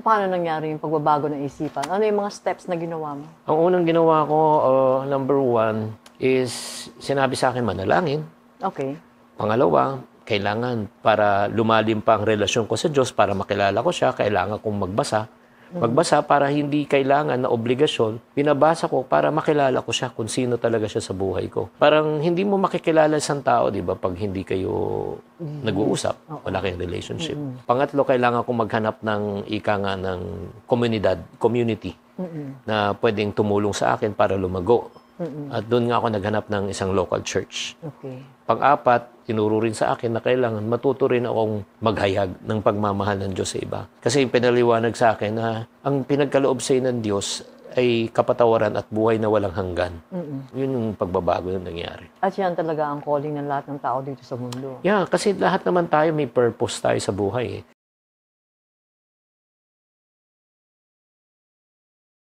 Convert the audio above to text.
Paano nangyari yung pagbabago ng isipan? Ano yung mga steps na ginawa mo? Ang unang ginawa ko, number one, is sinabi sa akin manalangin. Okay. Pangalawa, kailangan para lumalim pa ang relasyon ko sa Diyos, para makilala ko siya, kailangan kong magbasa. Magbasa para hindi kailangan na obligasyon, binabasa ko para makilala ko siya kung sino talaga siya sa buhay ko. Parang hindi mo makikilala isang tao, di ba, pag hindi kayo nag-uusap, wala kayong relationship. Pangatlo, kailangan kong maghanap ng ika nga ng community na pwedeng tumulong sa akin para lumago. At doon nga ako naghanap ng isang local church. Okay. Pang-apat, tinuro rin sa akin na kailangan matuto rin akong maghayag ng pagmamahal ng Diyos sa iba. Kasi yung pinaliwanag sa akin na ang pinagkaloob sa ng Diyos ay kapatawaran at buhay na walang hanggan. Yun yung pagbabago na nangyari. At yan talaga ang calling ng lahat ng tao dito sa mundo. Yeah, kasi lahat naman tayo may purpose tayo sa buhay.